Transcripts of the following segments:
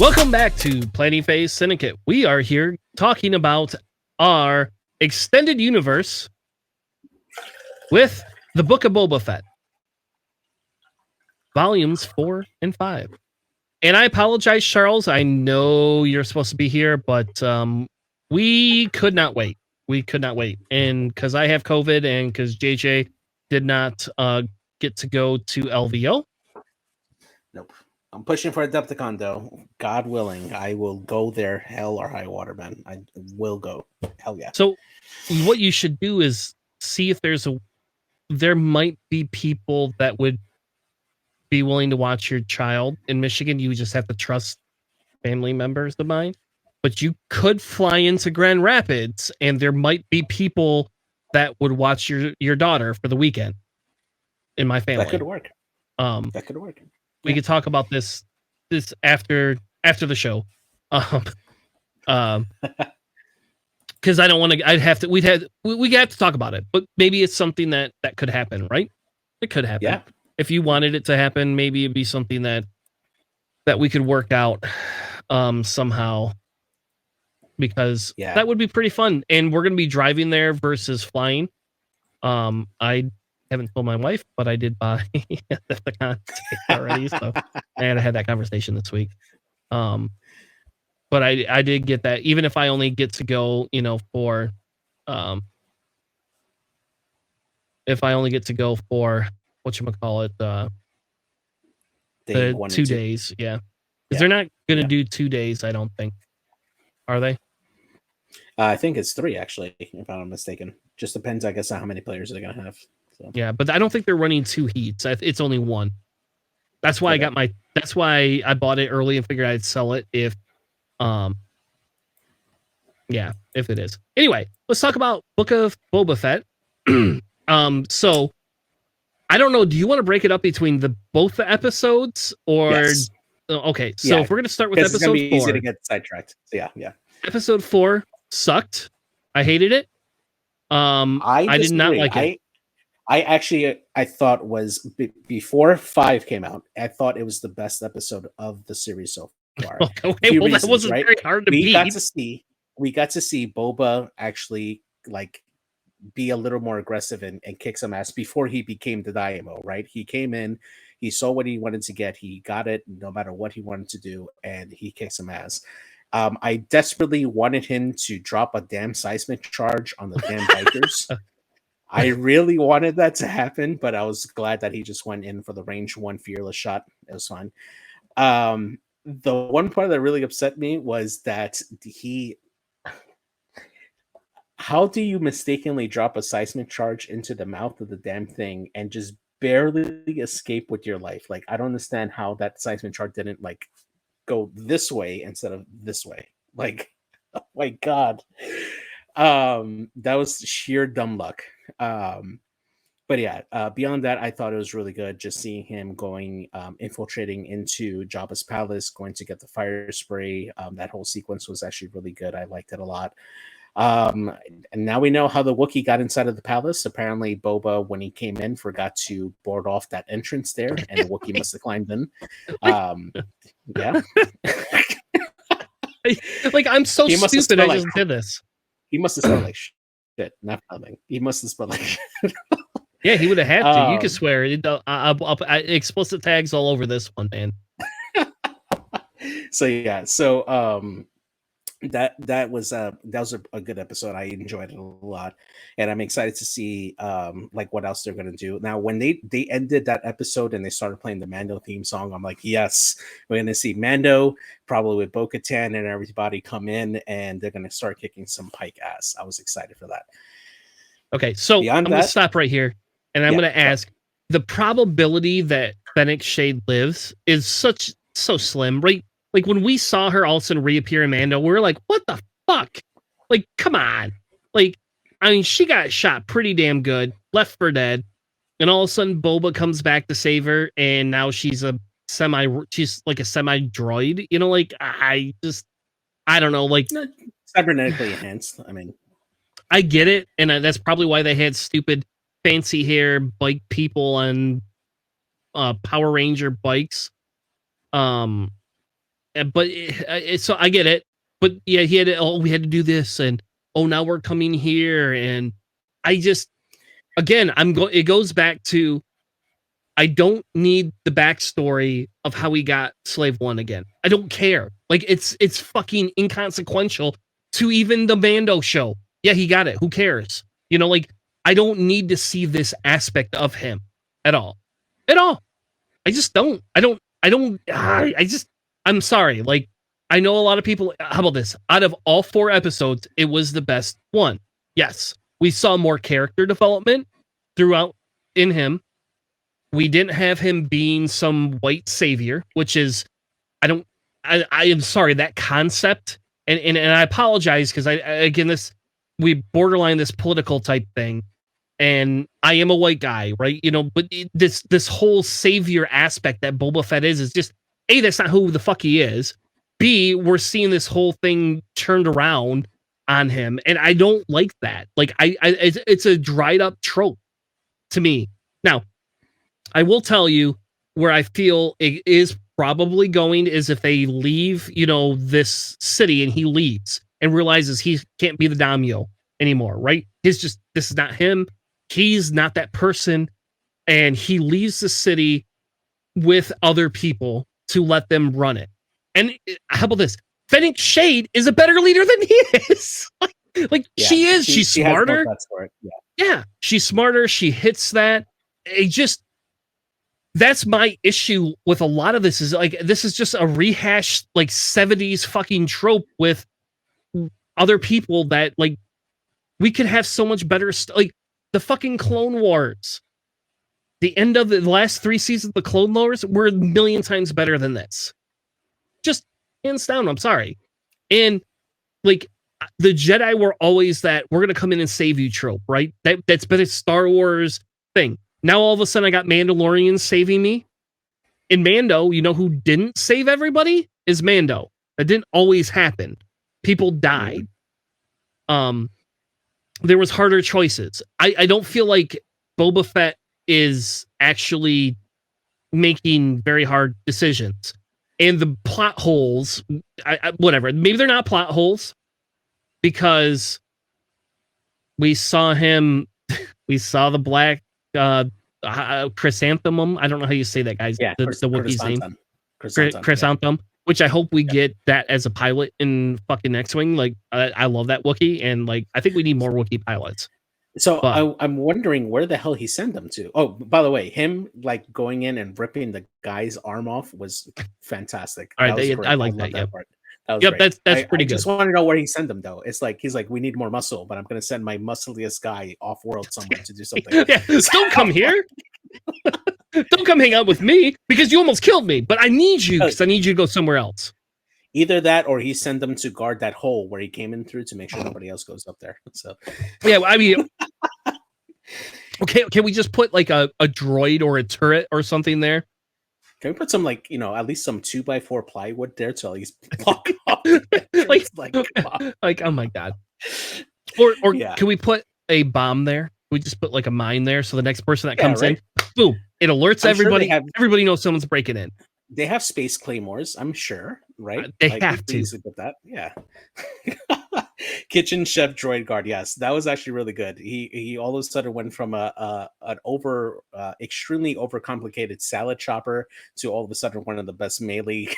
Welcome back to Planning Phase Syndicate. We are here talking about our extended universe with the Book of Boba Fett, volumes 4 and 5. And I apologize, Charles. I know you're supposed to be here, but we could not wait. We could not wait. And because I have COVID and because JJ did not get to go to LVO. Nope. I'm pushing for Adepticon, though. God willing, I will go there, hell or high water, man. I will go. Hell yeah. So what you should do is see if there might be people that would be willing to watch your child in Michigan. You just have to trust family members of mine. But you could fly into Grand Rapids, and there might be people that would watch your daughter for the weekend in my family. That could work. That could work. We could talk about this after the show. Because I don't want to. We have to talk about it, but maybe it's something that could happen, right? It could happen. Yeah. If you wanted it to happen, maybe it'd be something that we could work out somehow, because that would be pretty fun. And we're gonna be driving there versus flying. I haven't told my wife, but I did buy the content already, so I had that conversation this week. But I did get that, even if I only get to go, for if I only get to go for whatchamacallit, the 2 days, because they're not gonna do 2 days, I don't think. Are they? I think it's 3, actually, if I'm not mistaken. Just depends, I guess, on how many players they're gonna have. So. Yeah, but I don't think they're running 2 heats. It's only 1. That's why that's why I bought it early and figured I'd sell it if it is. Anyway, let's talk about Book of Boba Fett. So I don't know, do you want to break it up between both the episodes, or yes. Okay, so if we're going to start with episode 4. It's easy to get sidetracked. So yeah. Episode 4 sucked. I hated it. I did not like it. I thought was before 5 came out, I thought it was the best episode of the series so far. Okay, well, that wasn't very hard to beat. We got to see Boba actually be a little more aggressive and kick some ass before he became the Daimyo, right? He came in, he saw what he wanted to get, he got it no matter what he wanted to do, and he kicked some ass. I desperately wanted him to drop a damn seismic charge on the damn bikers. I really wanted that to happen, but I was glad that he just went in for the range 1 fearless shot. It was fine. The one part that really upset me was that how do you mistakenly drop a seismic charge into the mouth of the damn thing and just barely escape with your life? Like, I don't understand how that seismic charge didn't go this way instead of this way. Like, oh my God. That was sheer dumb luck. But yeah, beyond that, I thought it was really good just seeing him going, infiltrating into Jabba's palace, going to get the fire spray. That whole sequence was actually really good. I liked it a lot. And now we know how the Wookiee got inside of the palace. Apparently, Boba, when he came in, forgot to board off that entrance there, and the Wookiee must have climbed in. Yeah. I'm so stupid. I just did this. He must have smelled like shit. Not nothing. He must have smelled like shit. Yeah, he would have had to. You can swear. Explicit tags all over this one, man. So yeah. So that was a good episode. I enjoyed it a lot, and I'm excited to see what else they're gonna do. Now, when they ended that episode and they started playing the Mando theme song, I'm like, yes, we're gonna see Mando probably with Bo-Katan and everybody come in, and they're gonna start kicking some Pike ass. I was excited for that. Okay, so I'm gonna stop right here, and I'm gonna ask: the probability that Fennec Shade lives is so slim, right? Like, when we saw her all of a sudden reappear in Mando, we were like, what the fuck? Like, come on. Like, I mean, she got shot pretty damn good, left for dead, and all of a sudden Boba comes back to save her, and now she's like a semi-droid. I don't know, like... Cybernetically enhanced, I mean... I get it, and that's probably why they had stupid fancy hair bike people on Power Ranger bikes. but so I get it. But yeah, he had we had to do this, and now we're coming here, and I just again it goes back to I don't need the backstory of how he got Slave One again. I don't care. Like it's fucking inconsequential to even the Mando show. Yeah, he got it. Who cares? Like I don't need to see this aspect of him at all. At all. I just don't. I'm sorry. Like I know a lot of people. How about this? Out of all 4 episodes, it was the best one. Yes, we saw more character development throughout in him. We didn't have him being some white savior, which is, I am sorry, that concept, and I apologize because we borderline this political type thing, and I am a white guy, right? But this whole savior aspect that Boba Fett is just, A, that's not who the fuck he is. B, we're seeing this whole thing turned around on him, and I don't like that. Like, it's a dried up trope to me. Now, I will tell you where I feel it is probably going is if they leave, this city and he leaves and realizes he can't be the daimyo anymore, right? This is not him. He's not that person. And he leaves the city with other people to let them run it. And how about this? Fennec Shade is a better leader than he is. like yeah, she is. She's smarter. Yeah, she's smarter. She hits that. That's my issue with a lot of this is like, this is just a rehashed like 70s fucking trope with other people that like we could have so much better like the fucking Clone Wars. The end of the last 3 seasons of the Clone Wars were a million times better than this. Just hands down, I'm sorry. And like the Jedi were always that we're going to come in and save you trope, right? That's been a Star Wars thing. Now all of a sudden I got Mandalorians saving me. In Mando, who didn't save everybody? Is Mando. That didn't always happen. People died. There was harder choices. I don't feel like Boba Fett is actually making very hard decisions. And the plot holes, whatever. Maybe they're not plot holes because we saw the black chrysanthemum. I don't know how you say that, guys. Yeah, the Wookiee's name. Chrysanthemum. Yeah. Which I hope we get that as a pilot in fucking X-Wing. Like, I love that Wookiee, and like, I think we need more Wookiee pilots. So I'm wondering where the hell he sent them to. Oh, by the way, him like going in and ripping the guy's arm off was fantastic. All right, I like that. Yep. Part. That was great. That's pretty good. I just want to know where he sent them though. It's like he's like, we need more muscle, but I'm going to send my muscliest guy off world somewhere to do something. Yeah, don't come here. Don't come hang out with me because you almost killed me. But I need you because I need you to go somewhere else. Either that, or he sent them to guard that hole where he came in through to make sure nobody else goes up there. So, yeah, I mean, okay, can we just put like a droid or a turret or something there? Can we put some like at least some 2x4 plywood there to at least block up? like oh my god! Or yeah. Can we put a bomb there? We just put like a mine there, so the next person that comes in, boom! It alerts everybody. Sure everybody knows someone's breaking in. They have space claymores, I'm sure, right? They have to. With that. Yeah. Kitchen chef droid guard. Yes, that was actually really good. He all of a sudden went from an extremely overcomplicated salad chopper to all of a sudden one of the best melee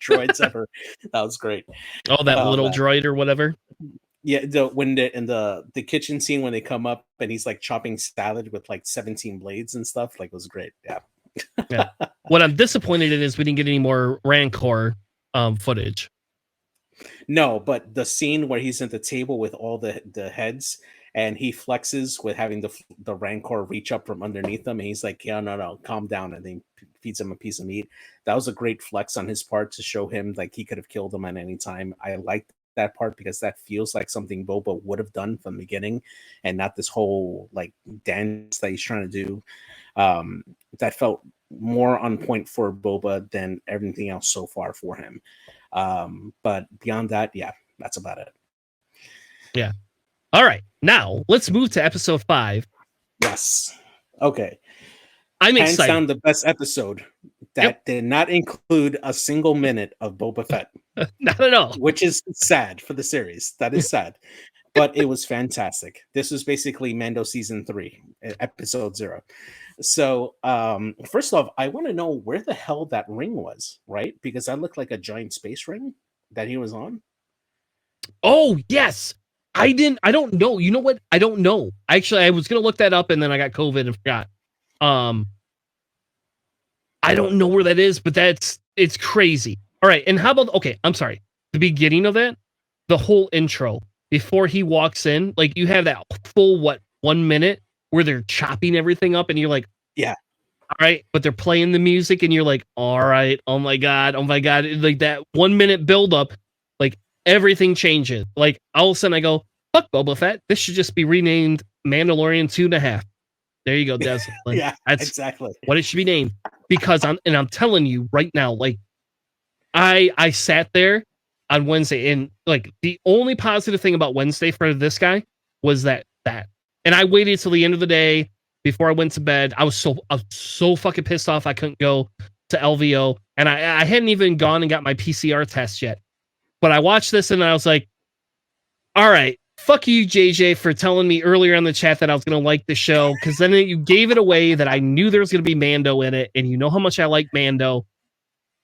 droids ever. That was great. Oh, that little droid or whatever. Yeah, in the kitchen scene when they come up and he's like chopping salad with like 17 blades and stuff, like, it was great. Yeah. Yeah. What I'm disappointed in is we didn't get any more Rancor footage. No, but the scene where he's at the table with all the heads and he flexes with having the Rancor reach up from underneath him, and he's like, yeah, no, calm down, and then feeds him a piece of meat. That was a great flex on his part to show him like he could have killed him at any time. I liked that part because that feels like something Boba would have done from the beginning and not this whole like dance that he's trying to do. That felt more on point for Boba than everything else so far for him. But beyond that, yeah, that's about it. Yeah. All right. Now let's move to episode 5. Yes. Okay. I'm excited. Hands down the best episode. that did not include a single minute of Boba Fett. Not at all. Which is sad for the series. That is sad. But it was fantastic. This was basically Mando season 3, episode 0. So, first off, I want to know where the hell that ring was, right? Because that looked like a giant space ring that he was on. Oh, yes. I don't know. You know what? I don't know. Actually, I was going to look that up and then I got COVID and forgot. I don't know where that is, but it's crazy. All right. And how about, okay, I'm sorry. The beginning of it, the whole intro, before he walks in, like you have that full, 1 minute where they're chopping everything up and you're like, yeah. All right. But they're playing the music and you're like, all right. Oh my God. Oh my God. Like that 1 minute buildup, like everything changes. Like all of a sudden I go, fuck Boba Fett. This should just be renamed Mandalorian 2.5. There you go, Des. Like, yeah, that's exactly what it should be named. Because I'm telling you right now, like I sat there on Wednesday and like the only positive thing about Wednesday for this guy was that. And I waited till the end of the day before I went to bed. I was so fucking pissed off I couldn't go to LVO. And I hadn't even gone and got my PCR test yet. But I watched this and I was like, all right, fuck you, JJ, for telling me earlier in the chat that I was going to like the show. Because then you gave it away that I knew there was going to be Mando in it. And you know how much I like Mando.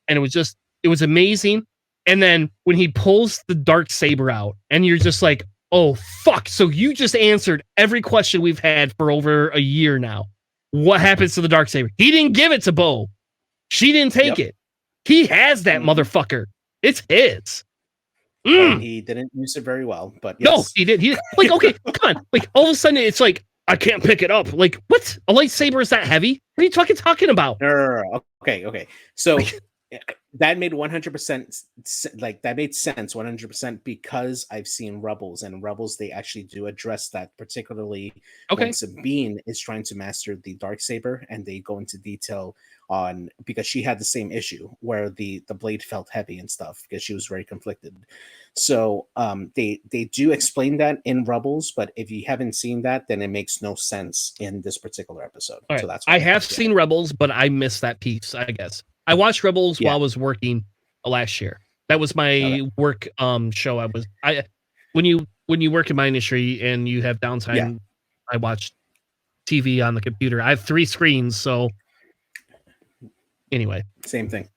And it was amazing. And then when he pulls the dark saber out and you're just like, oh, fuck. So you just answered every question we've had for over a year now. What happens to the dark saber? He didn't give it to Bo. She didn't take it. He has that motherfucker. It's his. And he didn't use it very well, but yes. No, he did. He like, okay, come on. Like all of a sudden it's like, I can't pick it up. Like, what? A lightsaber is that heavy? What are you talking about? No. Okay. So that made 100%, like that made sense 100% because I've seen Rebels, and Rebels, they actually do address that, particularly when Sabine is trying to master the Darksaber, and they go into detail on, because she had the same issue where the blade felt heavy and stuff because she was very conflicted. So they do explain that in Rebels, but if you haven't seen that, then it makes no sense in this particular episode. Right. So that's I have seen Rebels, but I missed that piece, I guess. I watched Rebels while I was working last year. That was my work show. When you work in my industry and you have downtime, I watch TV on the computer. I have 3 screens, so anyway, same thing.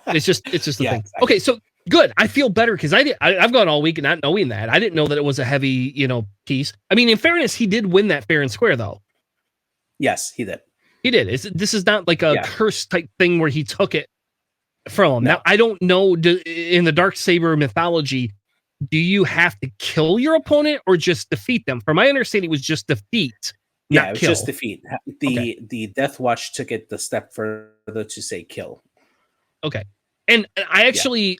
It's just the thing. Exactly. Okay, so good. I feel better because I've gone all week not knowing that. I didn't know that it was a heavy, piece. I mean, in fairness, he did win that fair and square, though. Yes, he did. He did. This is not like a curse type thing where he took it from him. No. Now, I don't know, in the Darksaber mythology, do you have to kill your opponent or just defeat them? From my understanding, it was just defeat. Yeah, it was just defeat. The Death Watch took it the step further to say kill. Okay. And I actually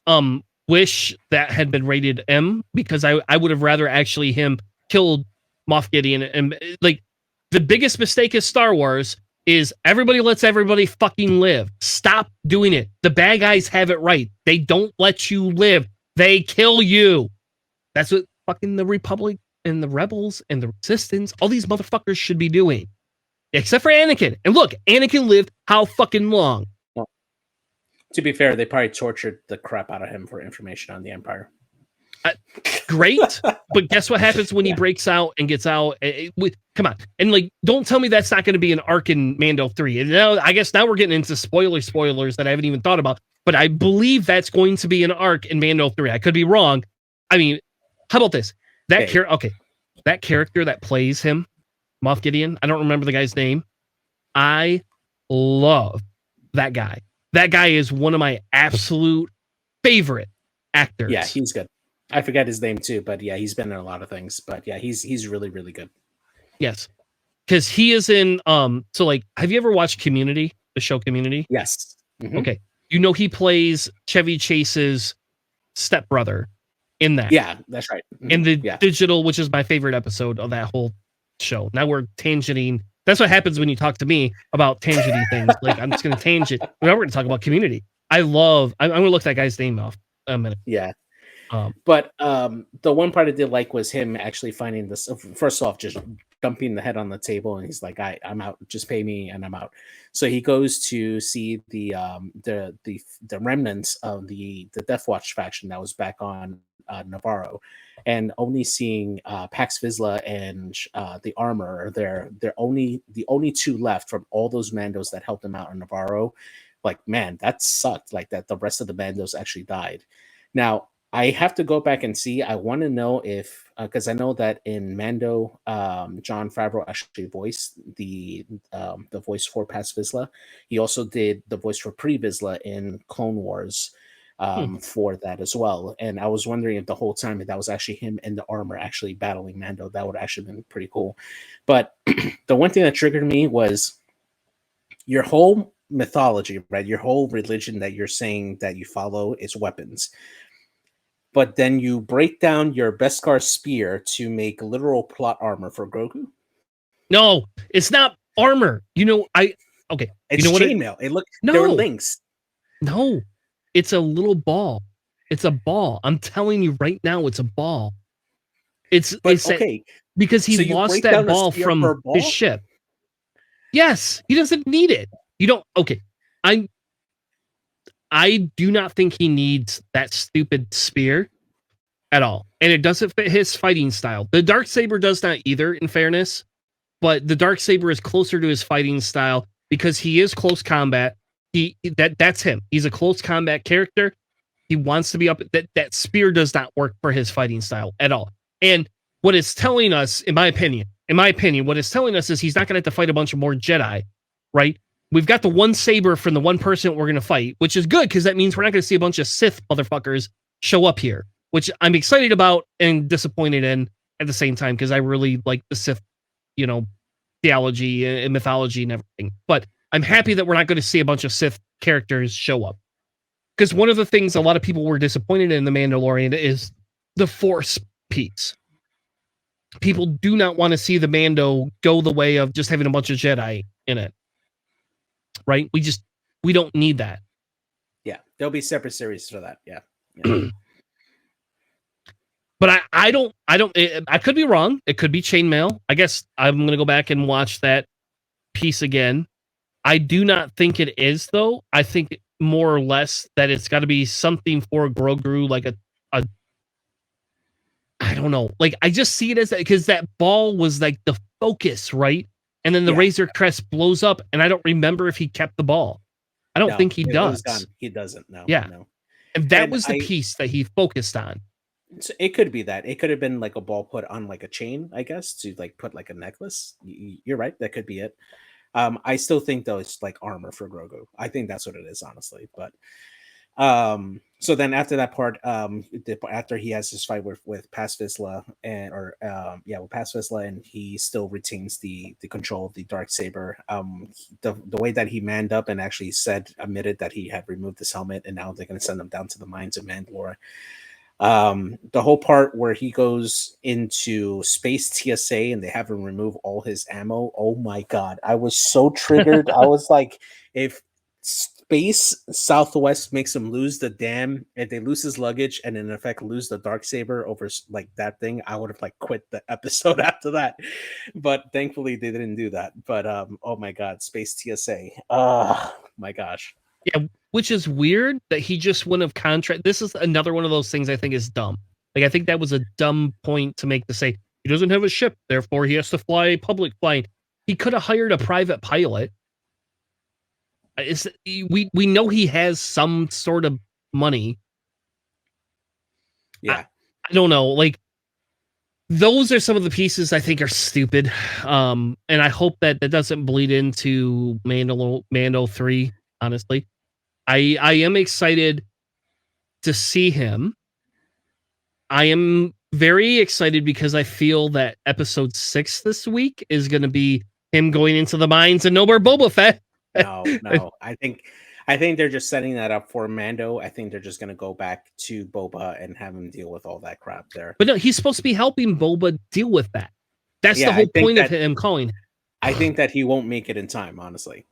wish that had been rated M, because I would have rather actually him killed Moff Gideon. And like the biggest mistake is Star Wars is everybody lets everybody fucking live. Stop doing it. The bad guys have it right. They don't let you live. They kill you. That's what fucking the Republic and the Rebels and the Resistance, all these motherfuckers should be doing. Except for Anakin. And look, Anakin lived how fucking long? Well, to be fair, they probably tortured the crap out of him for information on the Empire. Great, but guess what happens when he breaks out and gets out? Come on, and like, don't tell me that's not going to be an arc in Mando 3. And now, I guess now we're getting into spoilers that I haven't even thought about. But I believe that's going to be an arc in Mando 3. I could be wrong. I mean, how about this? That character that plays him, Moff Gideon. I don't remember the guy's name. I love that guy. That guy is one of my absolute favorite actors. Yeah, he's good. I forget his name too, but yeah, he's been in a lot of things. But yeah, he's really, really good. Yes, because he is in. So like, have you ever watched Community? The show Community? Yes. Mm-hmm. Okay, he plays Chevy Chase's stepbrother in that. Yeah, that's right. Mm-hmm. In the digital, which is my favorite episode of that whole show. Now we're tangenting. That's what happens when you talk to me about tangenting things. Like, I'm just going to tangent. Now we're going to talk about Community. I'm going to look that guy's name off a minute. Yeah. But the one part I did like was him actually finding this. First off, just dumping the head on the table, and he's like, I'm out. Just pay me, and I'm out. So he goes to see the remnants of the Death Watch faction that was back on Navarro, and only seeing Pax Vizsla and the Armor. They're the only two left from all those Mandos that helped him out on Navarro. Like, man, that sucked. Like that, the rest of the Mandos actually died. Now I have to go back and see. I want to know if because I know that in Mando, John Favreau actually voiced the voice for Paz Vizsla. He also did the voice for Pre Vizsla in Clone Wars for that as well. And I was wondering if the whole time that was actually him in the armor actually battling Mando. That would actually been pretty cool. But the one thing that triggered me was your whole mythology, right? Your whole religion that you're saying that you follow is weapons. But then you break down your Beskar spear to make literal plot armor for Grogu. No, it's not armor. It's chainmail. It looked there were links. No, it's a little ball. It's a ball. I'm telling you right now, it's a ball. Because he lost that ball from his ship. Yes, he doesn't need it. You don't. Okay, I do not think he needs that stupid spear at all. And it doesn't fit his fighting style. The Darksaber does not either, in fairness. But the Darksaber is closer to his fighting style because he is close combat. That's him. He's a close combat character. He wants to be up. That spear does not work for his fighting style at all. And what it's telling us, in my opinion, what it's telling us is he's not going to have to fight a bunch of more Jedi, right? We've got the one saber from the one person we're going to fight, which is good because that means we're not going to see a bunch of Sith motherfuckers show up here, which I'm excited about and disappointed in at the same time because I really like the Sith, theology and mythology and everything. But I'm happy that we're not going to see a bunch of Sith characters show up. Because one of the things a lot of people were disappointed in The Mandalorian is the Force piece. People do not want to see the Mando go the way of just having a bunch of Jedi in it. Right? We don't need that. Yeah, there'll be separate series for that. Yeah. But I could be wrong. It could be chainmail. I guess I'm going to go back and watch that piece again. I do not think it is, though. I think more or less that it's got to be something for Grogu, like a I don't know. Like, I just see it as that because that ball was like the focus, right? And then the Razor Crest blows up, and I don't remember if he kept the ball. I don't think he does. He doesn't. No. Yeah. No. And that was the piece that he focused on. So it could be that. It could have been like a ball put on like a chain, I guess, to like put like a necklace. You're right. That could be it. I still think though it's like armor for Grogu. I think that's what it is, honestly. But so then after that part, after he has his fight with Paz Vizsla with Paz Vizsla, and he still retains the control of the Darksaber. The way that he manned up and actually admitted that he had removed his helmet, and now they're going to send him down to the mines of Mandalore. The whole part where he goes into space TSA and they have him remove all his ammo. Oh my god, I was so triggered. I was like, if Space Southwest makes him lose if they lose his luggage and in effect lose the Darksaber over like that thing, I would have like quit the episode after that. But thankfully they didn't do that. But oh my god, Space TSA. Oh my gosh. Yeah, which is weird that he just wouldn't have contract. This is another one of those things I think is dumb. Like, I think that was a dumb point to make, to say he doesn't have a ship, therefore he has to fly public flying. He could have hired a private pilot. We know he has some sort of money. Yeah. I don't know. Like, those are some of the pieces I think are stupid. And I hope that doesn't bleed into Mando 3, honestly. I am excited to see him. I am very excited because I feel that episode 6 this week is going to be him going into the mines and no more Boba Fett. No. I think they're just setting that up for Mando. I think they're just going to go back to Boba and have him deal with all that crap there. But no, he's supposed to be helping Boba deal with that. That's the whole point of him calling. I think that he won't make it in time, honestly.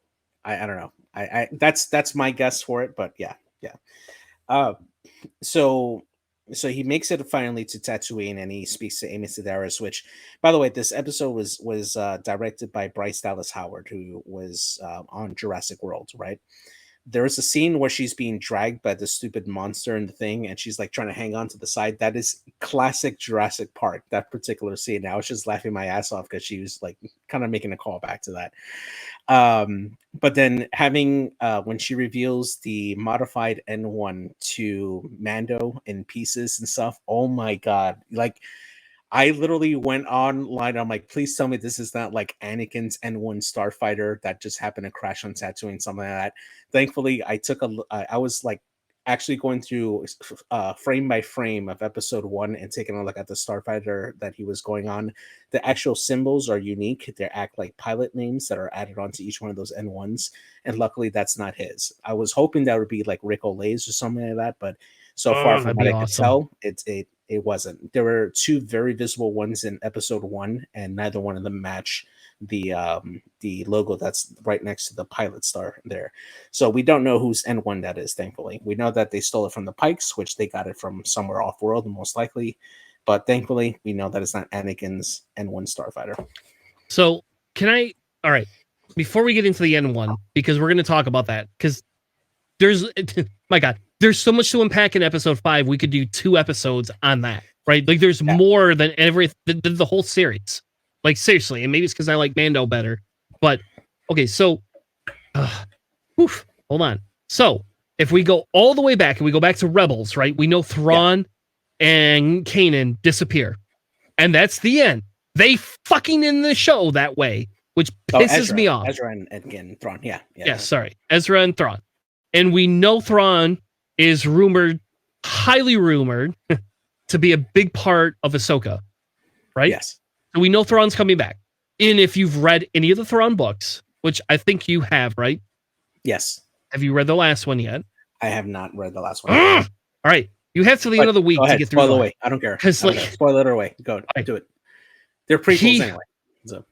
I don't know. I that's my guess for it, but yeah. So so he makes it finally to Tatooine, and he speaks to Amy Sedaris. Which, by the way, this episode was directed by Bryce Dallas Howard, who was on Jurassic World, right? There is a scene where she's being dragged by the stupid monster in the thing, and she's like trying to hang on to the side. That is classic Jurassic Park, that particular scene. I was just laughing my ass off because she was like kind of making a call back to that. But then having when she reveals the modified N1 to Mando in pieces and stuff, oh my god, like I literally went online. I'm like, please tell me this is not like Anakin's N1 starfighter that just happened to crash on Tatooine, something like that. Thankfully, I was like actually going through frame by frame of episode 1 and taking a look at the starfighter that he was going on. The actual symbols are unique. They act like pilot names that are added onto each one of those N1s. And luckily, that's not his. I was hoping that would be like Rick Olay's or something like that, but so far from what I could tell, it wasn't. There were 2 very visible ones in episode 1, and neither one of them match the logo that's right next to the pilot star there. So we don't know whose N1 that is, thankfully. We know that they stole it from the Pikes, which they got it from somewhere off-world, most likely. But thankfully, we know that it's not Anakin's N1 starfighter. So all right, before we get into the N1, because we're going to talk about that, because there's, my God, there's so much to unpack in episode 5. We could do 2 episodes on that, right? Like there's more than the whole series. Like seriously, and maybe it's because I like Mando better. But okay, so hold on. So if we go all the way back and we go back to Rebels, right? We know Thrawn and Kanan disappear, and that's the end. They fucking end the show that way, which pisses me off. Ezra and Thrawn, sorry, Ezra and Thrawn. And we know Thrawn is highly rumored, to be a big part of Ahsoka, right? Yes. So we know Thrawn's coming back. And if you've read any of the Thrawn books, which I think you have, right? Yes. Have you read the last one yet? I have not read the last one. All right. You have till the end of the week to get through. Spoil it away. I don't care. Spoil it away. Go. Right. Do it. They're prequels anyway. So.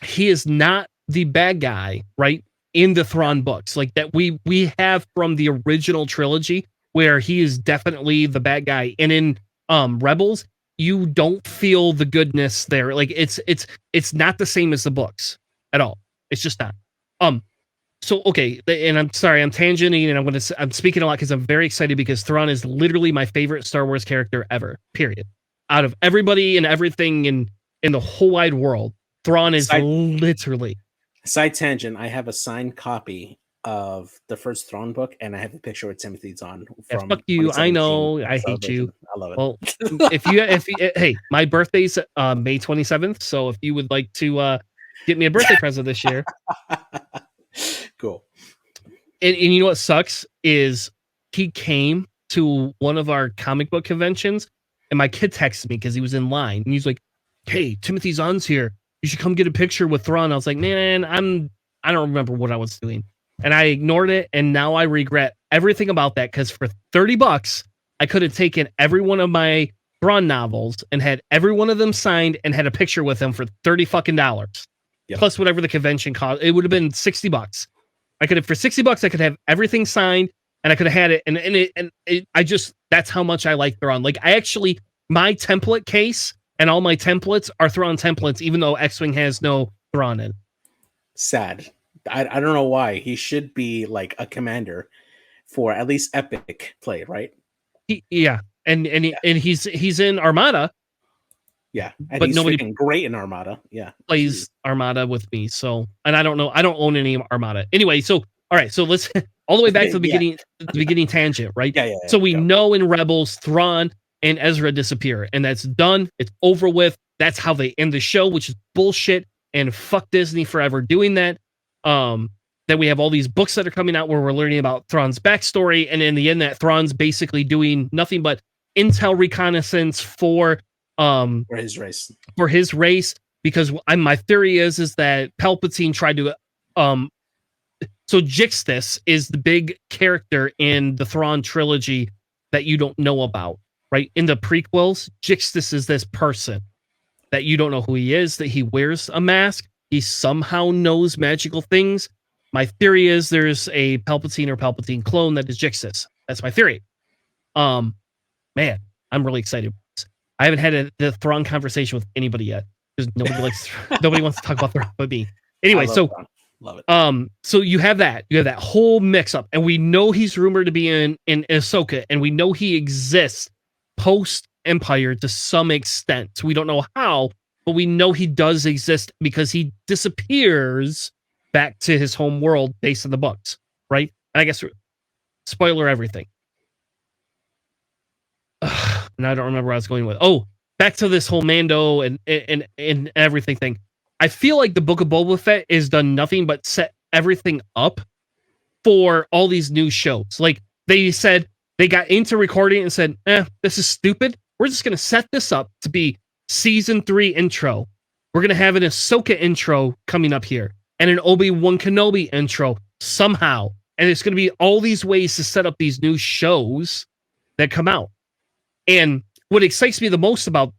He is not the bad guy, right? In the Thrawn books, like that we have from the original trilogy, where he is definitely the bad guy, and in Rebels you don't feel the goodness there. Like it's not the same as the books at all. It's just not. So okay, and I'm sorry, I'm tangenting, and I'm speaking a lot because I'm very excited because Thrawn is literally my favorite Star Wars character ever. Period. Out of everybody and everything in the whole wide world, Thrawn is literally. Side tangent, I have a signed copy of the first Thrawn book, and I have a picture with Timothy Zahn from fuck you, I know, I hate you. I love it. Well, if you hey, my birthday's May 27th, so if you would like to get me a birthday present this year. Cool. And you know what sucks is he came to one of our comic book conventions, and my kid texted me because he was in line, and he's like, hey, Timothy Zahn's here. You should come get a picture with Thrawn. I was like, man, I don't remember what I was doing. And I ignored it. And now I regret everything about that. Cause for $30, I could have taken every one of my Thrawn novels and had every one of them signed and had a picture with them for $30 fucking dollars. Yep. Plus whatever the convention cost. It would have been $60. I could have, for $60, I could have everything signed and I could have had it. And I just, that's how much I like Thrawn. Like my template case and all my templates are Thrawn templates, even though X-Wing has no Thrawn in. Sad. I don't know why. He should be like a commander for at least epic play, right? And he's in Armada. Yeah, and but he's nobody great in Armada. Yeah, plays Armada with me. So, and I don't know. I don't own any Armada. Anyway, so all right. So let's all the way back to the beginning. The beginning tangent, right? Yeah. So we know in Rebels, Thrawn and Ezra disappear, and that's done. It's over with. That's how they end the show, which is bullshit. And fuck Disney forever doing that. Then we have all these books that are coming out where we're learning about Thrawn's backstory, and in the end, that Thrawn's basically doing nothing but intel reconnaissance for his race. For his race, because my theory is that Palpatine tried to so Jixtus is the big character in the Thrawn trilogy that you don't know about, right? In the prequels, Jixtus is this person that you don't know who he is, that he wears a mask. He somehow knows magical things. My theory is there's a Palpatine or Palpatine clone that is Jixtus. That's my theory. Man, I'm really excited. I haven't had the Thrawn conversation with anybody yet because nobody wants to talk about Thrawn but me. Anyway, so Thrawn. Love it. So you have that whole mix up, and we know he's rumored to be in Ahsoka, and we know he exists post Empire to some extent. So we don't know how, but we know he does exist because he disappears back to his home world based on the books, right? And I guess spoiler everything. And I don't remember where I was going with. Oh, back to this whole Mando and everything thing. I feel like the Book of Boba Fett has done nothing but set everything up for all these new shows. Like they said, they got into recording and said, this is stupid. We're just going to set this up to be season 3 intro. We're going to have an Ahsoka intro coming up here and an Obi-Wan Kenobi intro somehow. And it's going to be all these ways to set up these new shows that come out. And what excites me the most about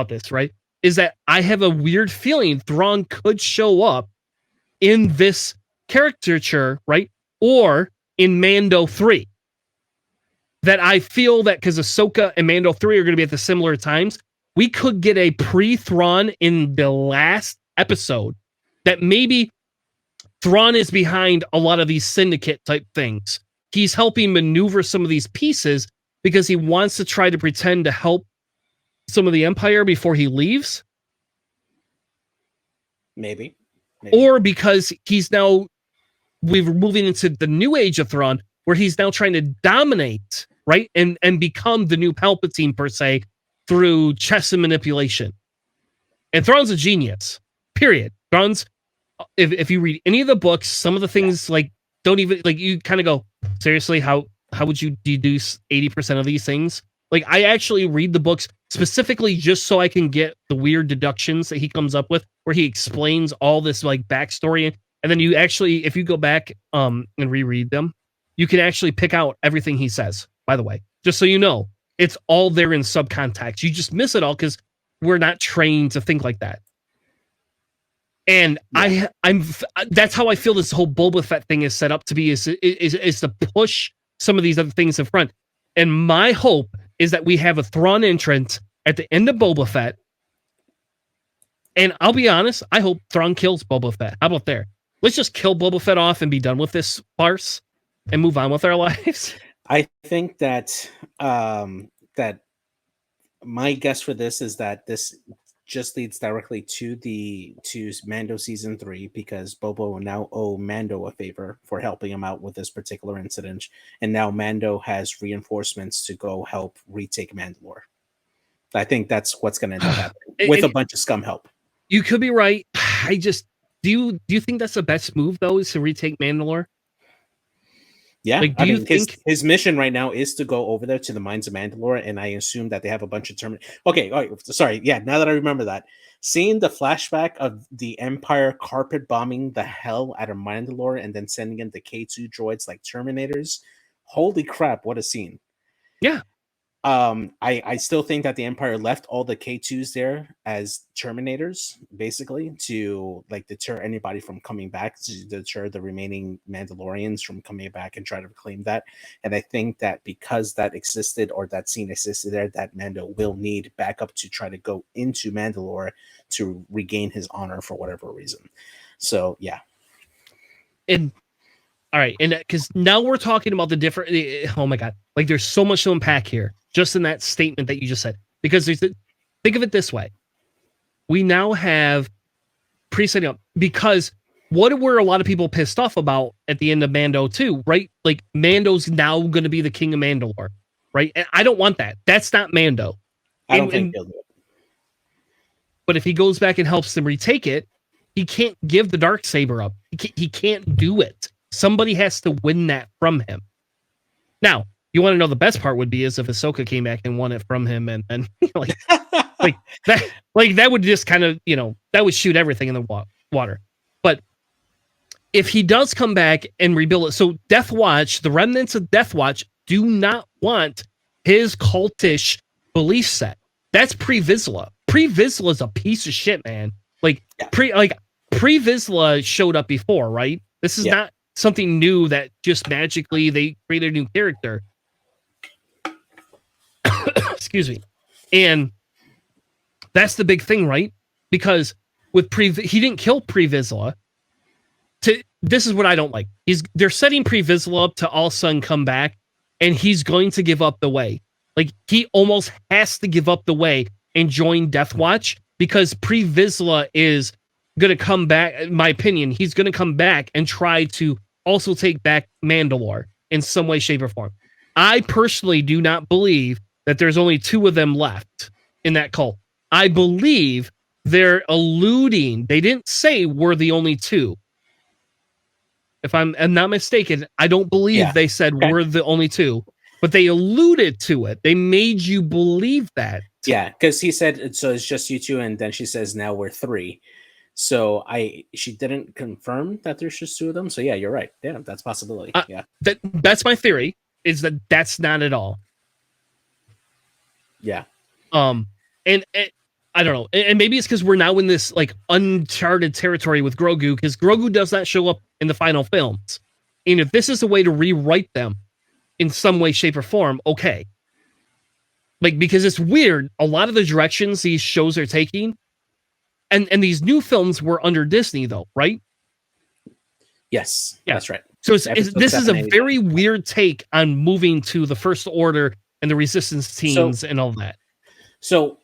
this, right, is that I have a weird feeling Thrawn could show up in this caricature, right, or in Mando 3. That I feel that because Ahsoka and Mando 3 are going to be at the similar times, we could get a pre-Thrawn in the last episode that maybe Thrawn is behind a lot of these syndicate type things. He's helping maneuver some of these pieces because he wants to try to pretend to help some of the Empire before he leaves. Maybe. Or because we're moving into the new age of Thrawn, where he's now trying to dominate, right? And become the new Palpatine, per se, through chess and manipulation. And Thrawn's a genius, period. Thrawn's, if you read any of the books, some of the things, don't even, you kind of go, seriously, how would you deduce 80% of these things? Like, I actually read the books specifically just so I can get the weird deductions that he comes up with, where he explains all this, backstory. And then you actually, if you go back and reread them, you can actually pick out everything he says, by the way. Just so you know, it's all there in subcontext. You just miss it all because we're not trained to think like that. And yeah. That's how I feel this whole Boba Fett thing is set up to be, is to push some of these other things in front. And my hope is that we have a Thrawn entrant at the end of Boba Fett. And I'll be honest, I hope Thrawn kills Boba Fett. How about there? Let's just kill Boba Fett off and be done with this farce and move on with our lives. I think that that my guess for this is that this just leads directly to Mando season 3, because Boba will now owe Mando a favor for helping him out with this particular incident, and now Mando has reinforcements to go help retake Mandalore. I think that's what's going to end up happening with a bunch of scum help. You could be right. I just do you think that's the best move though, is to retake Mandalore? Yeah, do you think his mission right now is to go over there to the mines of Mandalore, and I assume that they have a bunch of Okay, all right, sorry. Yeah, now that I remember that, seeing the flashback of the Empire carpet bombing the hell out of Mandalore and then sending in the K2 droids like Terminators, holy crap, what a scene! Yeah. I still think that the Empire left all the K2s there as Terminators, basically, to deter anybody from coming back, to deter the remaining Mandalorians from coming back and try to reclaim that. And I think that because that existed, or that scene existed there, that Mando will need backup to try to go into Mandalore to regain his honor for whatever reason. So yeah. And all right, and because now we're talking about the different. Oh my god, there's so much to unpack here, just in that statement that you just said. Because think of it this way: we now have pre-setting up, because what were a lot of people pissed off about at the end of Mando 2, right? Mando's now going to be the king of Mandalore, right? And I don't want that. That's not Mando. I don't think he'll do it. But if he goes back and helps them retake it, he can't give the Darksaber up. He can't do it. Somebody has to win that from him. Now, you want to know the best part would be is if Ahsoka came back and won it from him, and that would just kind of, that would shoot everything in the water. But if he does come back and rebuild it, so Death Watch, the remnants of Death Watch, do not want his cultish belief set. That's Pre-Vizsla. Pre-Vizsla is a piece of shit, man. Pre-Vizsla showed up before, right? This is not something new that just magically they created a new character. Excuse Excuse me. And that's the big thing, right? Because with he didn't kill Pre Vizsla. This is what I don't like. They're setting Pre Vizsla up to all of a sudden come back, and he's going to give up the way. Like, he almost has to give up the way and join Death Watch, because Pre Vizsla is going to come back. In my opinion, he's going to come back and try to also take back Mandalore in some way, shape, or form. I personally do not believe that there's only 2 of them left in that cult. I believe they're alluding. They didn't say we're the only 2. If I'm not mistaken, I don't believe they said we're the only 2, but they alluded to it. They made you believe that. Yeah, because he said, so it's just you 2, and then she says, now we're 3. So she didn't confirm that there's just 2 of them. So yeah, you're right. Yeah, that's a possibility. Yeah, that's my theory. Is that that's not at all. Yeah. And I don't know. And maybe it's because we're now in this like uncharted territory with Grogu, because Grogu does not show up in the final films. And if this is a way to rewrite them in some way, shape, or form, okay. Like, because it's weird. A lot of the directions these shows are taking, and these new films were under Disney, though, right? Yes, that's right. So this is a very weird take on moving to the First Order and the Resistance teams and all that. So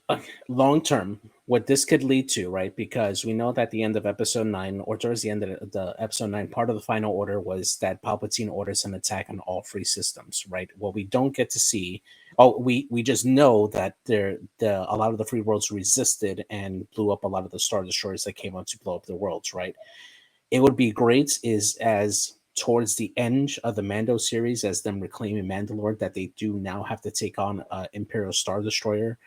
long term, what this could lead to, right? Because we know that at the end of episode 9, or towards the end of the episode 9, part of the final order was that Palpatine orders an attack on all 3 systems, right? What we don't get to see, we just know that a lot of the free worlds resisted and blew up a lot of the Star Destroyers that came out to blow up the worlds, right? It would be great as towards the end of the Mando series, as them reclaiming Mandalore, that they do now have to take on Imperial Star Destroyer,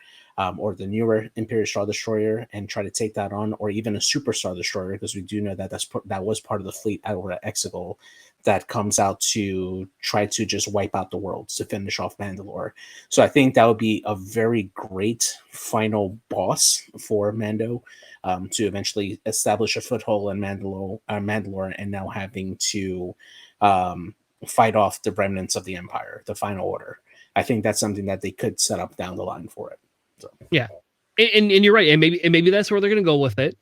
or the newer Imperial Star Destroyer, and try to take that on, or even a Super Star Destroyer, because we do know that that was part of the fleet out of Exegol that comes out to try to just wipe out the worlds to finish off Mandalore. So I think that would be a very great final boss for Mando, to eventually establish a foothold in Mandalore, and now having to fight off the remnants of the Empire, the Final Order. I think that's something that they could set up down the line for it. So. Yeah, and you're right, and maybe that's where they're going to go with it.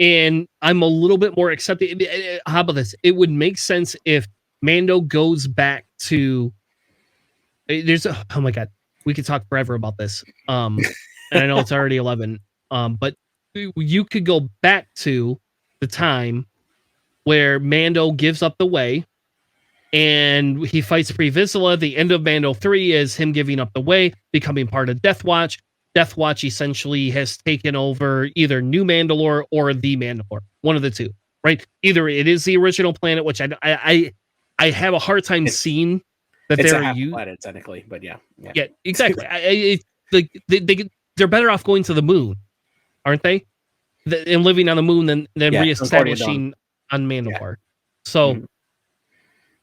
And I'm a little bit more accepting. How about this? It would make sense if Mando goes back to. Oh my god, we could talk forever about this. And I know it's already 11. But you could go back to the time where Mando gives up the way, and he fights Pre Vizsla. The end of Mando 3 is him giving up the way, becoming part of Death Watch. Death Watch essentially has taken over either New Mandalore or the Mandalore, one of the 2, right? Either it is the original planet, which I have a hard time seeing that it's they're a half planet technically, but yeah, exactly. They're better off going to the moon, aren't they? And living on the moon than reestablishing on Mandalore. So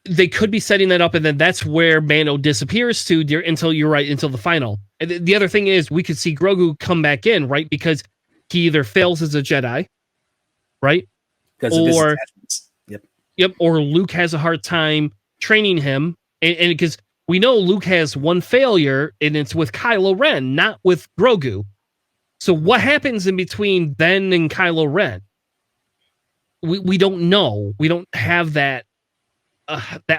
they could be setting that up, and then that's where Mando disappears to until the final. And the other thing is, we could see Grogu come back in, right? Because he either fails as a Jedi, right? Or or Luke has a hard time training him, and because we know Luke has one failure, and it's with Kylo Ren, not with Grogu. So what happens in between then and Kylo Ren? We don't know. We don't have that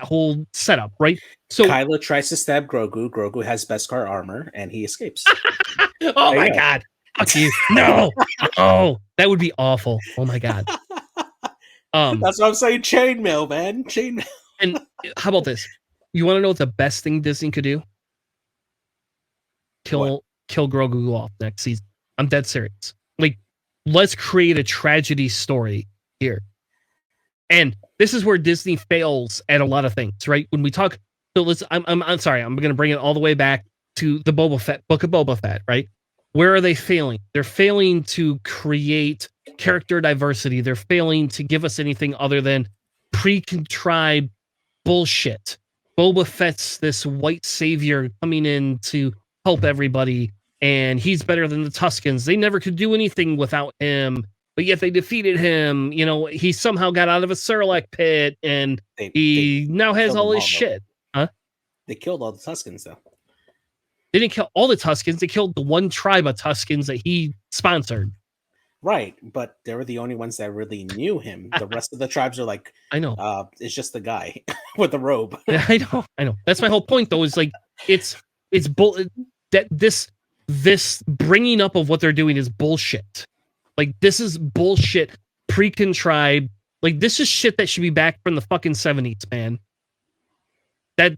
whole setup, right? So Kylo tries to stab Grogu. Grogu has Beskar armor, and he escapes. Oh my god! Fuck you! No, oh, that would be awful. Oh my god. That's what I'm saying. Chainmail, man. Chainmail. And how about this? You want to know what the best thing Disney could do? Kill Grogu off next season. I'm dead serious. Like, let's create a tragedy story here. And this is where Disney fails at a lot of things, right? When we talk, so I'm sorry, I'm going to bring it all the way back to the Book of Boba Fett, right? Where are they failing? They're failing to create character diversity. They're failing to give us anything other than pre-contrived bullshit. Boba Fett's this white savior coming in to help everybody, and he's better than the Tuskens. They never could do anything without him, but yet they defeated him. You know, he somehow got out of a Sarlacc pit, and he now has all his shit. Huh? They killed all the Tuskens, though. They didn't kill all the Tuskens. They killed the one tribe of Tuskens that he sponsored. Right, but they were the only ones that really knew him. The rest of the tribes are like, I know. It's just the guy with the robe. I know. That's my whole point, though. Is like it's that this bringing up of what they're doing is bullshit. Like this is bullshit, pre-contrived. Like this is shit that should be back from the fucking 70s, man.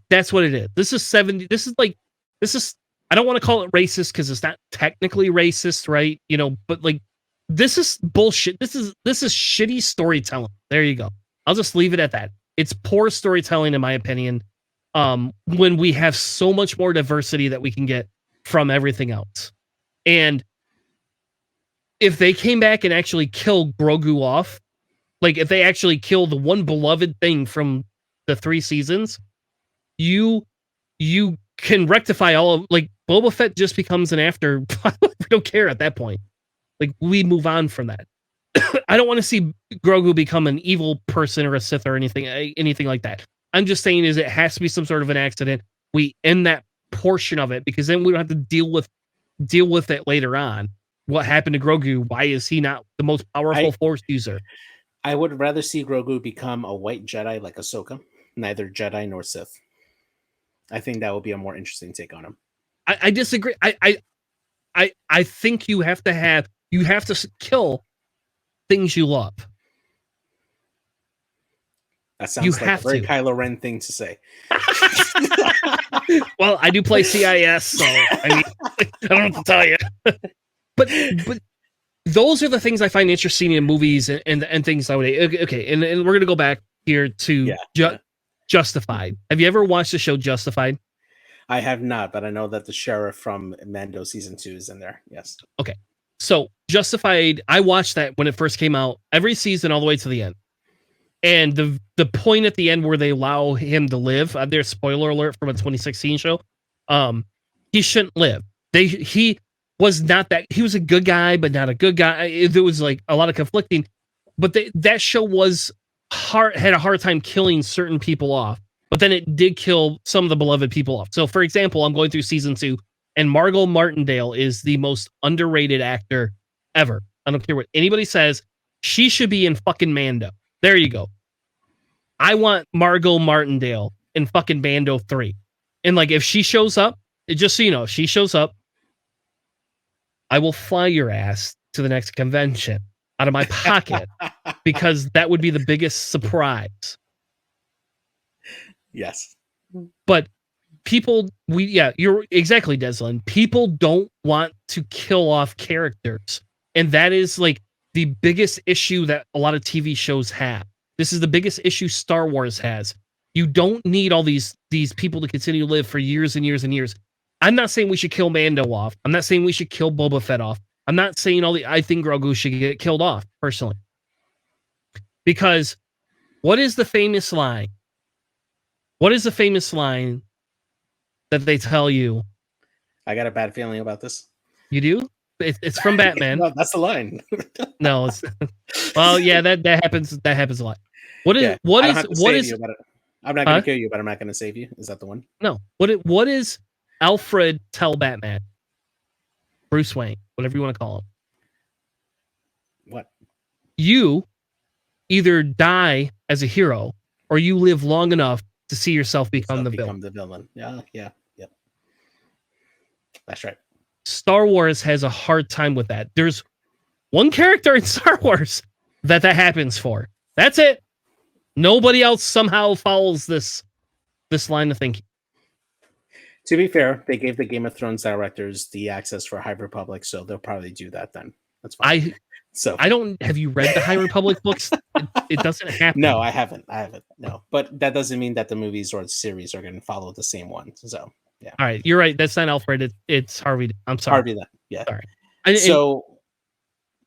That's what it is. This is 70. This is. I don't want to call it racist because it's not technically racist, right? You know, but like this is bullshit. This is shitty storytelling. There you go. I'll just leave it at that. It's poor storytelling, in my opinion. When we have so much more diversity that we can get from everything else, and if they came back and actually killed Grogu off, like if they actually kill the one beloved thing from the 3 seasons, you can rectify all of, like, Boba Fett just becomes an after. We don't care at that point. Like, we move on from that. I don't want to see Grogu become an evil person or a Sith or anything like that. I'm just saying is it has to be some sort of an accident. We end that portion of it because then we don't have to deal with it later on. What happened to Grogu? Why is he not the most powerful Force user? I would rather see Grogu become a white Jedi like Ahsoka, neither Jedi nor Sith. I think that would be a more interesting take on him. I disagree. I think you have to kill things you love. That sounds like a very Kylo Ren thing to say. Well, I do play CIS, so I don't have to tell you. But those are the things I find interesting in movies and things nowadays. Okay, and we're gonna go back here to Justified. Have you ever watched the show Justified? I have not, but I know that the sheriff from Mando season 2 is in there. Yes. Okay. So Justified, I watched that when it first came out, every season all the way to the end. And the point at the end where they allow him to live, there's spoiler alert from a 2016 show. He shouldn't live. He was not that. He was a good guy, but not a good guy. There was like a lot of conflicting. But that show had a hard time killing certain people off. But then it did kill some of the beloved people off. So, for example, I'm going through season 2, and Margot Martindale is the most underrated actor ever. I don't care what anybody says. She should be in fucking Mando. There you go. I want Margot Martindale in fucking Mando 3. And like, if she shows up, just so you know, if she shows up, I will fly your ass to the next convention out of my pocket because that would be the biggest surprise. Yes. But people, you're exactly, Deslin. People don't want to kill off characters. And that is like the biggest issue that a lot of TV shows have. This is the biggest issue Star Wars has. You don't need all these people to continue to live for years and years and years. I'm not saying we should kill Mando off. I'm not saying we should kill Boba Fett off. I'm not saying I think Grogu should get killed off, personally. Because what is the famous line? What is the famous line that they tell you? I got a bad feeling about this. You do? It's from Batman. No, that's the line. No, it's well, yeah, that happens. That happens a lot. What is? I'm not going to kill you, but I'm not going to save you. Is that the one? No. What is Alfred tell Batman? Bruce Wayne, whatever you want to call him. What? You either die as a hero or you live long enough to see yourself become the villain. Yeah. That's right. Star Wars has a hard time with that. There's one character in Star Wars that happens for. That's it. Nobody else somehow follows this line of thinking. To be fair, they gave the Game of Thrones directors the access for High Republic, so they'll probably do that then. That's fine. Have you read the High Republic books? It doesn't happen. No, I haven't. No, but that doesn't mean that the movies or the series are going to follow the same one. So, yeah. All right, you're right. That's not Alfred. It's Harvey. I'm sorry. Harvey. Yeah. Sorry.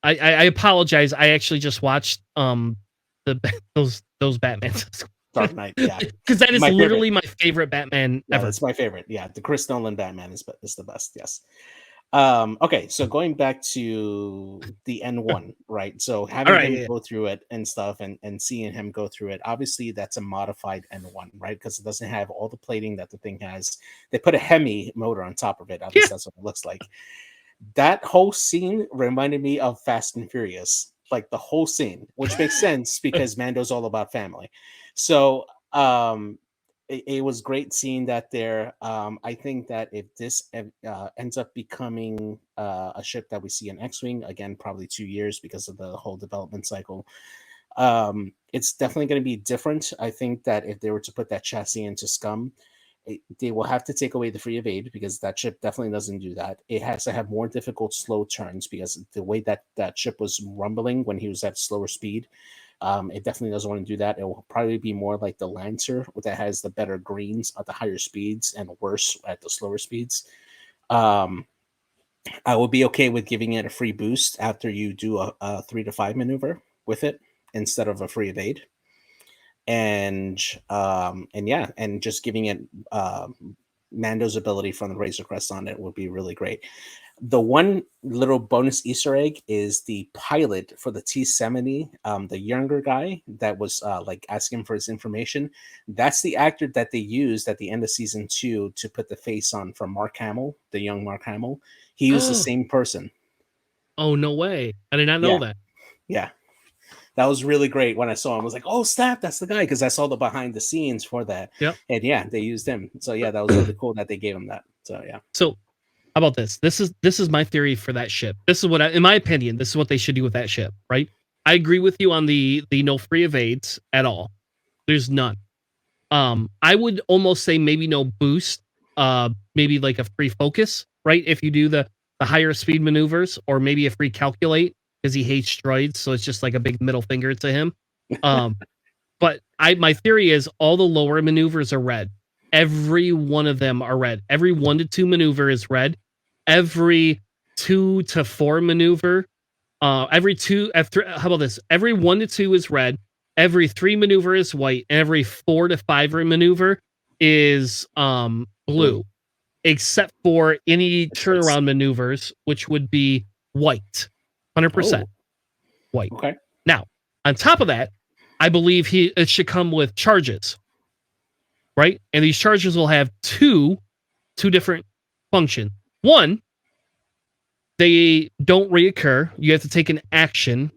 I apologize. I actually just watched those Batmans. Dark Knight. Yeah, because that is literally my favorite Batman ever. It's my favorite. Yeah, the Chris Nolan Batman is the best. Yes. Okay, so going back to the N1, right? So All having right, him yeah. go through it and stuff, and seeing him go through it, obviously that's a modified N1, right? Because it doesn't have all the plating that the thing has. They put a Hemi motor on top of it. At Yeah. least that's what it looks like. That whole scene reminded me of Fast and Furious, like the whole scene, which makes sense because Mando's all about family. So it was great seeing that there. I think that if this ends up becoming a ship that we see in X-wing again, probably 2 years because of the whole development cycle. It's definitely going to be different. I think that if they were to put that chassis into Scum, they will have to take away the free evade because that ship definitely doesn't do that. It has to have more difficult slow turns because the way that that ship was rumbling when he was at slower speed, it definitely doesn't want to do that. It will probably be more like the Lancer that has the better greens at the higher speeds and worse at the slower speeds. Um, I would be okay with giving it a free boost after you do a 3 to 5 maneuver with it instead of a free evade, and yeah, and just giving it Mando's ability from the Razor Crest on it would be really great. The one little bonus Easter egg is the pilot for the T-70, the younger guy that was like asking for his information. That's the actor that they used at the end of season 2 to put the face on for Mark Hamill, the young Mark Hamill. He was the same person. Oh, no way. I did not know Yeah, that. yeah. That was really great when I saw him. I was like, oh, snap, that's the guy. Because I saw the behind the scenes for that. Yep. And yeah, they used him. So yeah, that was really cool that they gave him that. So yeah. So how about this? This is my theory for that ship. This is what in my opinion, this is what they should do with that ship, right? I agree with you on the no free evades at all. There's none. I would almost say maybe no boost, maybe like a free focus, right? If you do the higher speed maneuvers, or maybe a free calculate because he hates droids, so it's just like a big middle finger to him. Um, but my theory is all the lower maneuvers are red. Every one of them are red. Every 1 to 2 maneuver is red. Every 2 to 4 maneuver, every 2 after how about this? Every 1 to 2 is red. Every 3 maneuver is white. And every 4 to 5 maneuver is blue, except for any turnaround maneuvers, which would be white. 100% white. Okay. Now, on top of that, I believe it should come with charges, right? And these charges will have two different functions. One, they don't reoccur. You have to take an action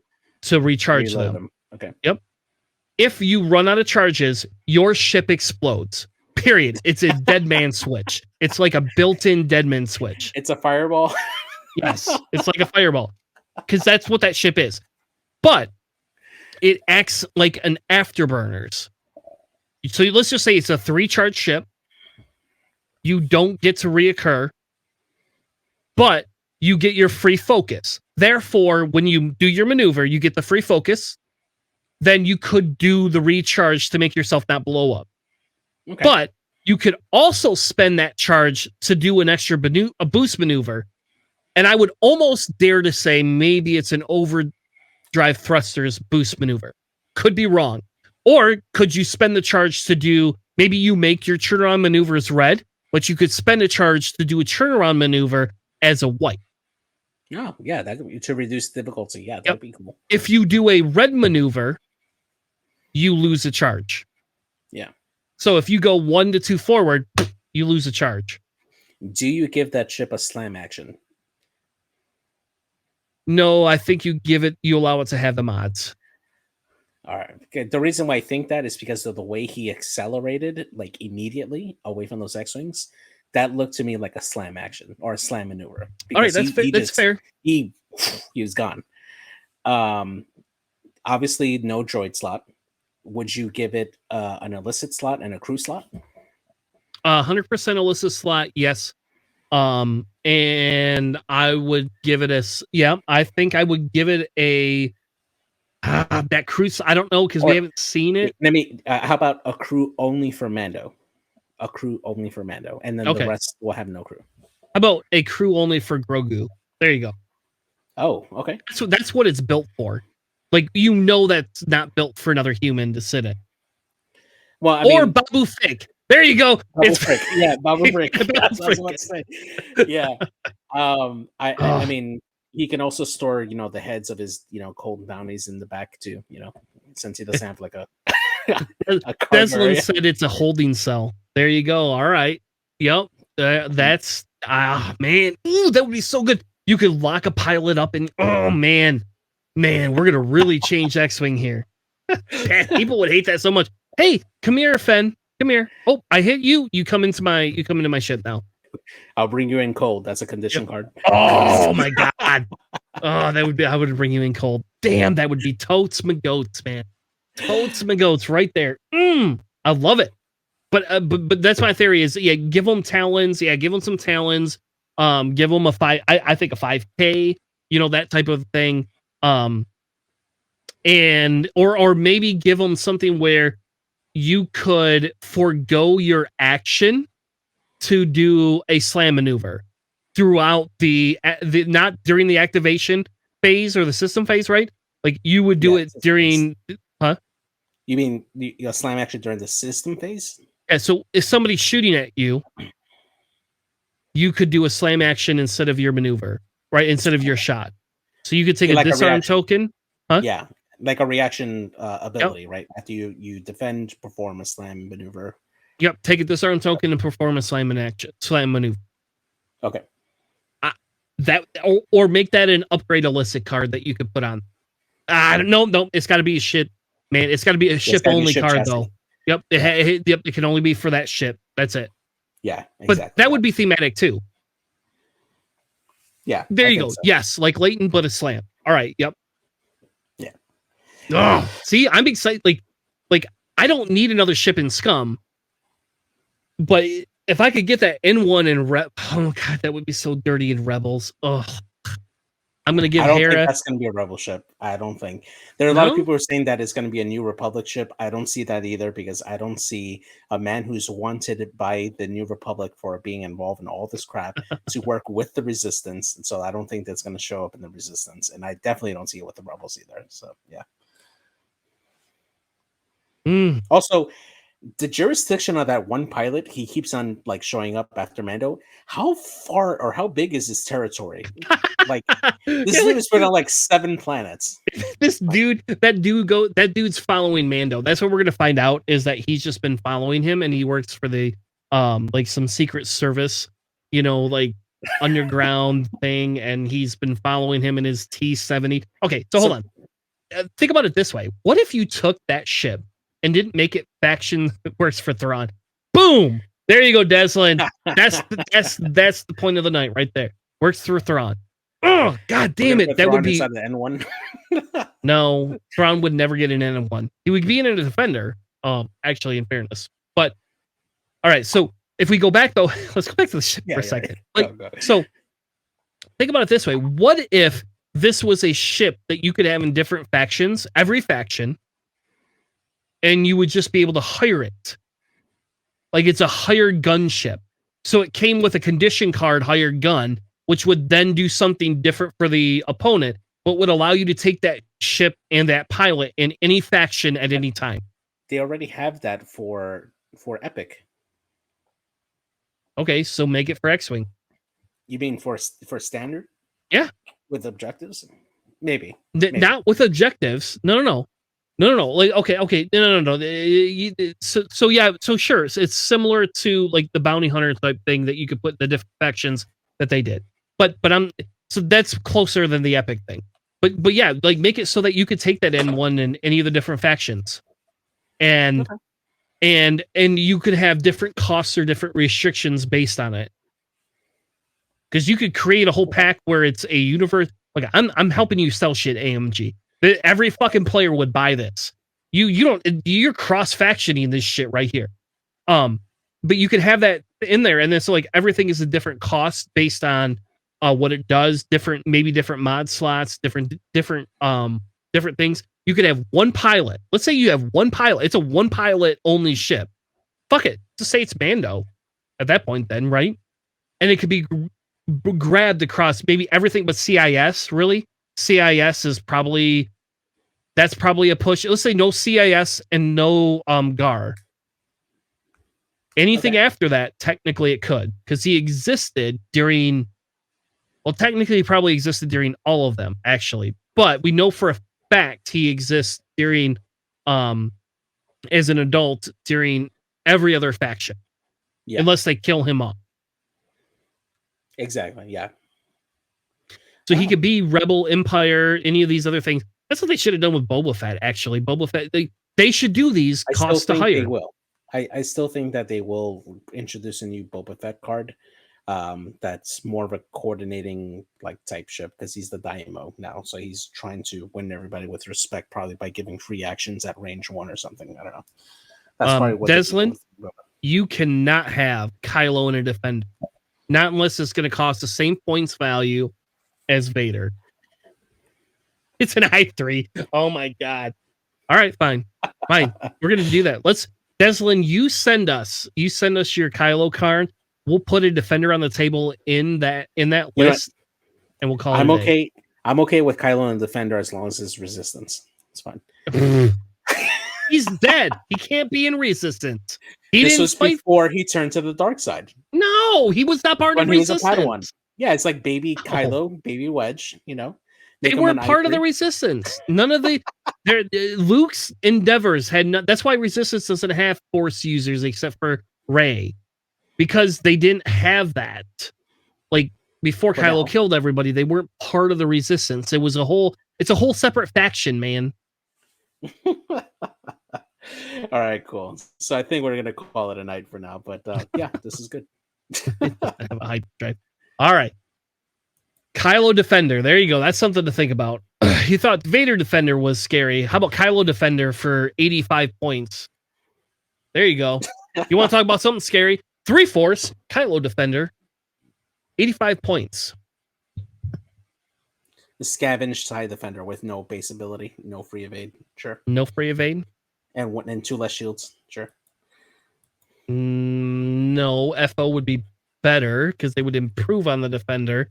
to recharge them. Okay. Yep. If you run out of charges, your ship explodes. Period. It's a dead man switch. It's like a built-in dead man switch. It's a fireball. Yes, it's like a fireball because that's what that ship is. But it acts like an afterburners. So let's just say it's a 3-charge ship. You don't get to reoccur, but you get your free focus. Therefore, when you do your maneuver, you get the free focus. Then you could do the recharge to make yourself not blow up. Okay. But you could also spend that charge to do an extra a boost maneuver. And I would almost dare to say maybe it's an overdrive thrusters boost maneuver. Could be wrong. Or could you spend the charge to do, maybe you make your turnaround maneuvers red, but you could spend a charge to do a turnaround maneuver as a white. Oh, yeah, that to reduce difficulty. Yeah, that'd be cool. If you do a red maneuver, you lose a charge. Yeah. So if you go 1 to 2 forward, you lose a charge. Do you give that ship a slam action? No, I think you allow it to have the mods. All right. Okay. The reason why I think that is because of the way he accelerated, like immediately away from those X-wings. That looked to me like a slam action or a slam maneuver. All right, that's fair. That's fair. He was gone. Obviously, no droid slot. Would you give it an illicit slot and a crew slot? 100% illicit slot, yes. And I would give it I think I would give it a that crew. I don't know because we haven't seen it. Let me. How about a crew only for Mando? A crew only for Mando, and then the rest will have no crew. How about a crew only for Grogu? There you go. Oh, okay. So that's what it's built for. Like that's not built for another human to sit in. Well, or Babu Frick. There you go. Babu Frick. Yeah, Babu Frick. That's what I was about to say. Yeah. I mean, he can also store, the heads of his, cold bounties in the back too, since he doesn't have like a cargo Deslin area. said it's a holding cell. There you go. All right. Yep. That's man. Ooh, that would be so good. You could lock a pilot up and man, we're gonna really change X-Wing here. People would hate that so much. Hey, come here, Fen. Come here. Oh, I hit you. You come into my ship now. I'll bring you in cold. That's a condition card. Oh my god. Oh, that would be. I would bring you in cold. Damn, that would be totes my goats, man. Totes my goats right there. I love it. But that's my theory is give them talons. Yeah, give them some talons. Give them a 5. I think a 5K. That type of thing. And or maybe give them something where you could forego your action to do a slam maneuver throughout the not during the activation phase or the system phase, right? Like you would do it during, huh? You mean the slam action during the system phase? Yeah. So if somebody's shooting at you, you could do a slam action instead of your maneuver, right? Instead of your shot. So you could take a disarm token, huh? Yeah, like a reaction ability, right? After you defend, perform a slam maneuver. Yep, take a disarm token and perform a slam maneuver. Okay. That or make that an upgrade illicit card that you could put on. No, it's got to be a ship, man. It's got to be a ship only card chassis. Though. Yep, it can only be for that ship. That's it. Yeah, exactly. But that would be thematic too. Yeah, there you go. So. Yes, like Leighton, but a slam. All right. Yep. Yeah. Oh, see, I'm excited. Like I don't need another ship in Scum. But if I could get that N1 in oh god, that would be so dirty in Rebels. Oh, I'm gonna give. I don't think that's gonna be a Rebel ship. I don't think there are a lot of people who are saying that it's gonna be a New Republic ship. I don't see that either because I don't see a man who's wanted by the New Republic for being involved in all this crap to work with the Resistance. And so I don't think that's gonna show up in the Resistance, and I definitely don't see it with the Rebels either. So yeah. Also, the jurisdiction of that one pilot, he keeps on like showing up after Mando. How far or how big is his territory? Like this dude is spread on like 7 planets. That dude's following Mando. That's what we're gonna find out is that he's just been following him and he works for the like some secret service, like underground thing, and he's been following him in his T-70. Okay, so hold on. Think about it this way. What if you took that ship and didn't make it faction that works for Thrawn? Boom! There you go, Deslin. That's the point of the night right there. Works through Thrawn. Oh, god damn it! That would be inside the N1. No, Thrawn would never get an N1. He would be in a defender. Actually, in fairness, but all right. So if we go back though, let's go back to the ship for a second. So think about it this way: what if this was a ship that you could have in different factions, every faction? And you would just be able to hire it. Like it's a hired gunship. So it came with a condition card hired gun, which would then do something different for the opponent, but would allow you to take that ship and that pilot in any faction at any time. They already have that for Epic. Okay, so make it for X-Wing. You mean for standard? Yeah. With objectives? Maybe. Not with objectives. No. Like okay. No. So yeah. So sure. It's similar to like the bounty hunter type thing that you could put in the different factions that they did. But so that's closer than the Epic thing. But yeah, like make it so that you could take that N1 in any of the different factions, and you could have different costs or different restrictions based on it. Because you could create a whole pack where it's a universe. Like I'm helping you sell shit, AMG. Every fucking player would buy this. You're cross-factioning this shit right here. But you can have that in there, and then so like everything is a different cost based on what it does, maybe different mod slots, different things. You could have one pilot. Let's say you have one pilot. It's a one pilot only ship. Fuck it. Just say it's Mando at that point then, right? And it could be grabbed across maybe everything but CIS, really. CIS is probably a push. Let's say no CIS and no GAR. Anything after that, technically it could, because he existed during Well, technically, he probably existed during all of them, actually. But we know for a fact he exists during, as an adult during every other faction. Yeah. Unless they kill him off. Exactly, yeah. So he could be Rebel, Empire, any of these other things. That's what they should have done with Boba Fett, actually. Boba Fett, they should do these cost to hire. They will. I still think that they will introduce a new Boba Fett card. That's more of a coordinating like type ship because he's the Daimyo now, so he's trying to win everybody with respect, probably by giving free actions at range 1 or something. I don't know. That's probably what Deslin, you cannot have Kylo in a defender, not unless it's going to cost the same points value as Vader. It's an I3. Oh my god! All right, fine. We're going to do that. Deslin, you send us your Kylo card. We'll put a defender on the table in that list, and we'll call it. I'm okay. I'm okay with Kylo and defender as long as it's resistance. It's fine. He's dead. He can't be in resistance. This was before he turned to the dark side. No, he was not part of resistance. He was a Padawan. Yeah, it's like baby Kylo, baby Wedge. You know, they weren't part of the resistance. None of Luke's endeavors had not. That's why resistance doesn't have Force users except for Rey. Because they didn't have that. Like, before Kylo killed everybody, they weren't part of the resistance. It's a whole separate faction, man. All right, cool. So I think we're going to call it a night for now. But yeah, this is good. All right. Kylo Defender. There you go. That's something to think about. You thought Vader Defender was scary. How about Kylo Defender for 85 points? There you go. You want to talk about something scary? 3 Force, Kylo Defender, 85 points. The scavenged side defender with no base ability, no free evade. Sure. No free evade? And 2 less shields. Sure. No, FO would be better because they would improve on the defender.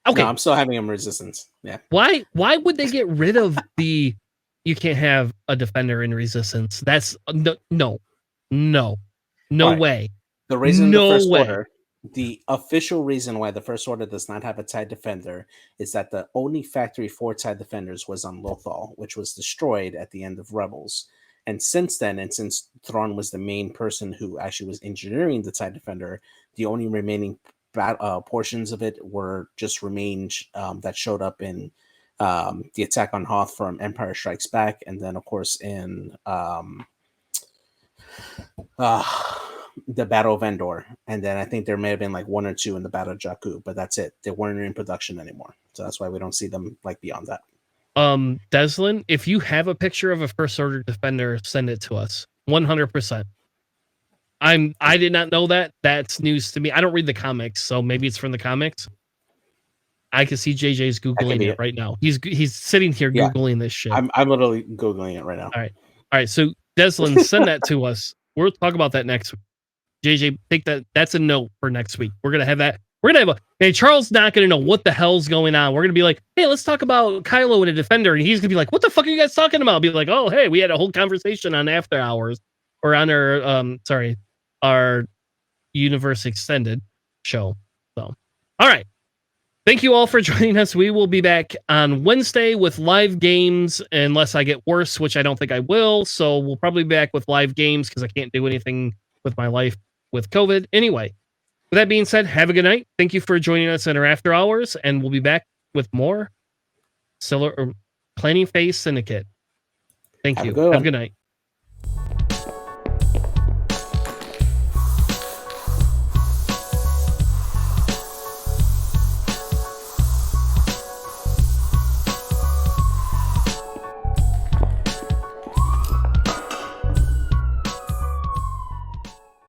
Okay. No, I'm still having him resistance. Yeah. Why would they get rid of the you can't have a defender in resistance? That's no way. The reason the official reason why the First Order does not have a TIE defender is that the only factory for TIE defenders was on Lothal, which was destroyed at the end of Rebels. And since then, and since Thrawn was the main person who actually was engineering the TIE defender, the only remaining portions of it were just remains that showed up in the attack on Hoth from Empire Strikes Back, and then of course in the Battle of Endor, and then I think there may have been like 1 or 2 in the Battle of Jakku, but that's it. They weren't in production anymore, so that's why we don't see them like beyond that. Deslin, if you have a picture of a First Order defender, send it to us. 100%. I did not know that. That's news to me. I don't read the comics, so maybe it's from the comics. I can see JJ's Googling it right now. He's sitting here Googling this shit. I'm literally Googling it right now. All right. So Deslin, send that to us. We'll talk about that next week. JJ, take that. That's a note for next week. We're gonna have that. We're gonna have hey, Charles not gonna know what the hell's going on. We're gonna be like, hey, let's talk about Kylo and a defender, and he's gonna be like, what the fuck are you guys talking about? I'll be like, oh, hey, we had a whole conversation on After Hours or on our Universe Extended show. So, all right. Thank you all for joining us. We will be back on Wednesday with live games, unless I get worse, which I don't think I will. So we'll probably be back with live games because I can't do anything with my life with COVID. Anyway, with that being said, have a good night. Thank you for joining us in our After Hours, and we'll be back with more Planning Phase Syndicate. Thank you. Have a good night.